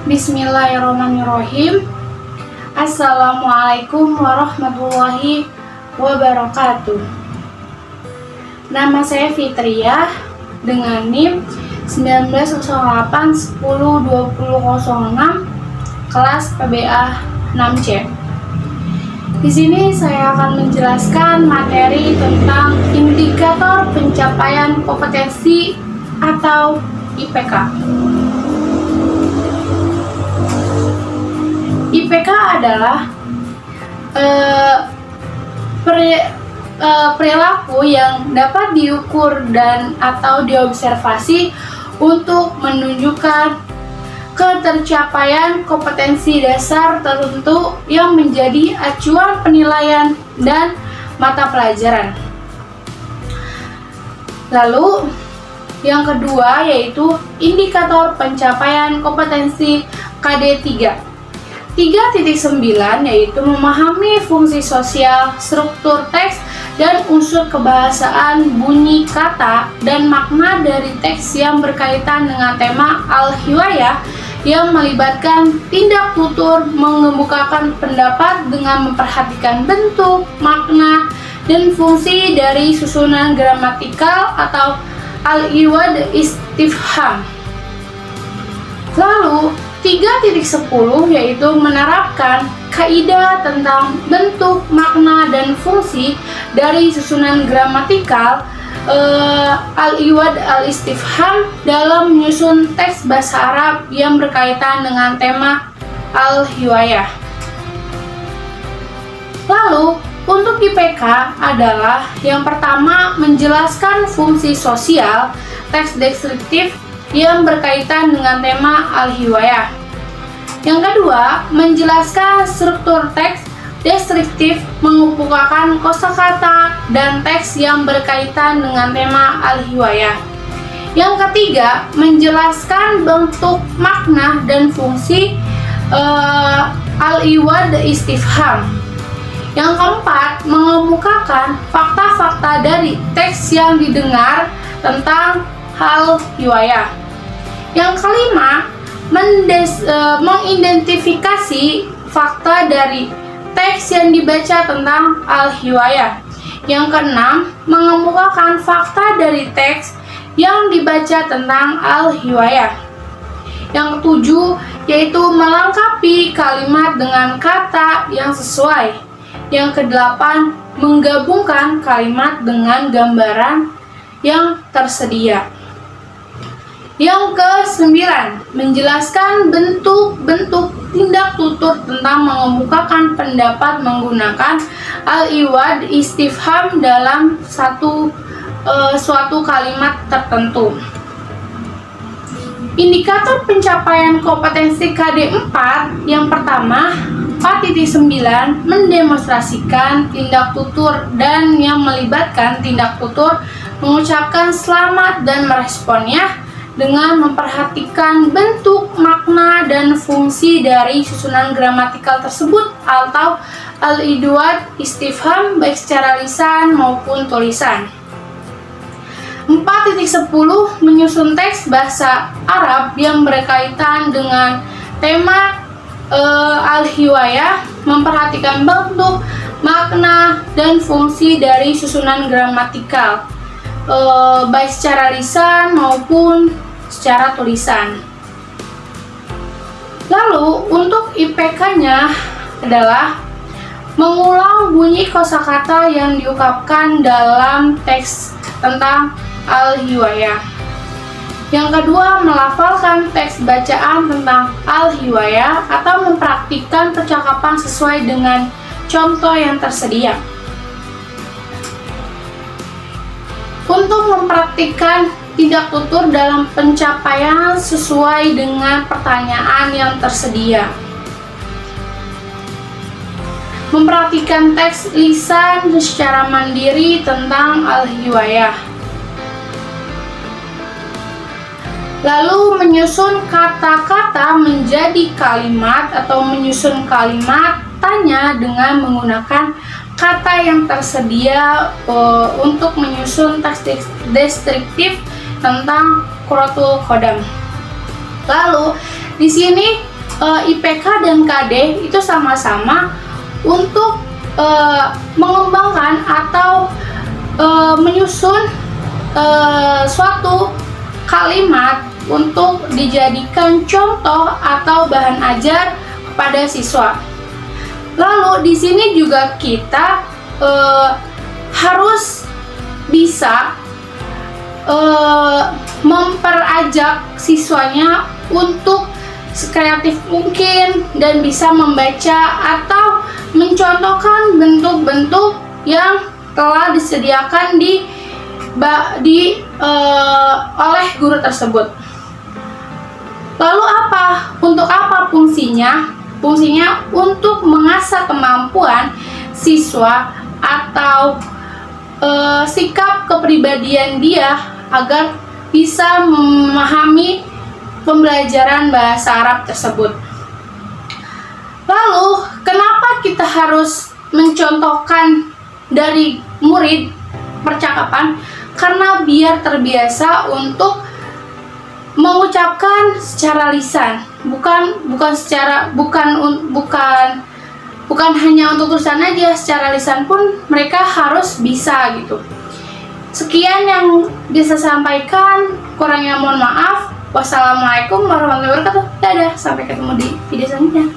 Bismillahirrahmanirrahim. Assalamualaikum warahmatullahi wabarakatuh. Nama saya Fitriah dengan NIM 1908102006 kelas PBA 6C. Di sini saya akan menjelaskan materi tentang indikator pencapaian kompetensi atau IPK. IPK adalah perilaku yang dapat diukur dan atau diobservasi untuk menunjukkan ketercapaian kompetensi dasar tertentu yang menjadi acuan penilaian dan mata pelajaran. Lalu yang kedua yaitu indikator pencapaian kompetensi KD3. 3.9 yaitu memahami fungsi sosial, struktur teks, dan unsur kebahasaan, bunyi kata, dan makna dari teks yang berkaitan dengan tema al-hiwayah yang melibatkan tindak tutur mengemukakan pendapat dengan memperhatikan bentuk, makna, dan fungsi dari susunan gramatikal atau al-iwad istifham. Lalu 3.10 yaitu menerapkan kaidah tentang bentuk, makna, dan fungsi dari susunan gramatikal al-iwad al-istifham dalam menyusun teks bahasa Arab yang berkaitan dengan tema al-hiwayah. Lalu untuk IPK adalah yang pertama menjelaskan fungsi sosial teks deskriptif yang berkaitan dengan tema al-hiwayah. Yang kedua, menjelaskan struktur teks deskriptif mengemukakan kosakata dan teks yang berkaitan dengan tema al-hiwayah. Yang ketiga, menjelaskan bentuk, makna, dan fungsi al-iwad istifham. Yang keempat, mengemukakan fakta-fakta dari teks yang didengar tentang al-hiwayah. Yang kelima, mengidentifikasi fakta dari teks yang dibaca tentang al-hiwayah. Yang keenam, mengemukakan fakta dari teks yang dibaca tentang al-hiwayah. Yang ketujuh, yaitu melengkapi kalimat dengan kata yang sesuai. Yang kedelapan, menggabungkan kalimat dengan gambaran yang tersedia. Yang ke-9, menjelaskan bentuk-bentuk tindak tutur tentang mengemukakan pendapat menggunakan al-iwad istifham dalam suatu kalimat tertentu. Indikator pencapaian kompetensi KD4 yang pertama 4.9 mendemonstrasikan tindak tutur dan yang melibatkan tindak tutur mengucapkan selamat dan meresponnya dengan memperhatikan bentuk, makna, dan fungsi dari susunan gramatikal tersebut atau al-iwad istifham baik secara lisan maupun tulisan. 4.10 menyusun teks bahasa Arab yang berkaitan dengan tema al-hiwayah, memperhatikan bentuk, makna, dan fungsi dari susunan gramatikal baik secara lisan maupun secara tulisan. Lalu untuk IPK-nya adalah mengulang bunyi kosakata yang diungkapkan dalam teks tentang al-hiwayah. Yang kedua, melafalkan teks bacaan tentang al-hiwayah atau mempraktikkan percakapan sesuai dengan contoh yang tersedia. Untuk mempraktikkan tindak tutur dalam pencapaian sesuai dengan pertanyaan yang tersedia. Memperhatikan teks lisan secara mandiri tentang al-hiwayah. Lalu menyusun kata-kata menjadi kalimat atau menyusun kalimat tanya dengan menggunakan kata yang tersedia untuk menyusun teks deskriptif tentang Quratul Qadam. Lalu di sini IPK dan KD itu sama-sama untuk mengembangkan atau menyusun suatu kalimat untuk dijadikan contoh atau bahan ajar kepada siswa. Lalu di sini juga kita harus bisa memperajak siswanya untuk sekreatif mungkin dan bisa membaca atau mencontohkan bentuk-bentuk yang telah disediakan oleh guru tersebut. Lalu untuk apa fungsinya? Fungsinya untuk mengasah kemampuan siswa atau sikap kepribadian dia agar bisa memahami pembelajaran bahasa Arab tersebut. Lalu, kenapa kita harus mencontohkan dari murid percakapan? Karena biar terbiasa untuk mengucapkan secara lisan, bukan hanya untuk tulisan aja, secara lisan pun mereka harus bisa gitu. Sekian yang bisa sampaikan, kurangnya mohon maaf. Wassalamualaikum warahmatullahi wabarakatuh. Dadah, sampai ketemu di video selanjutnya.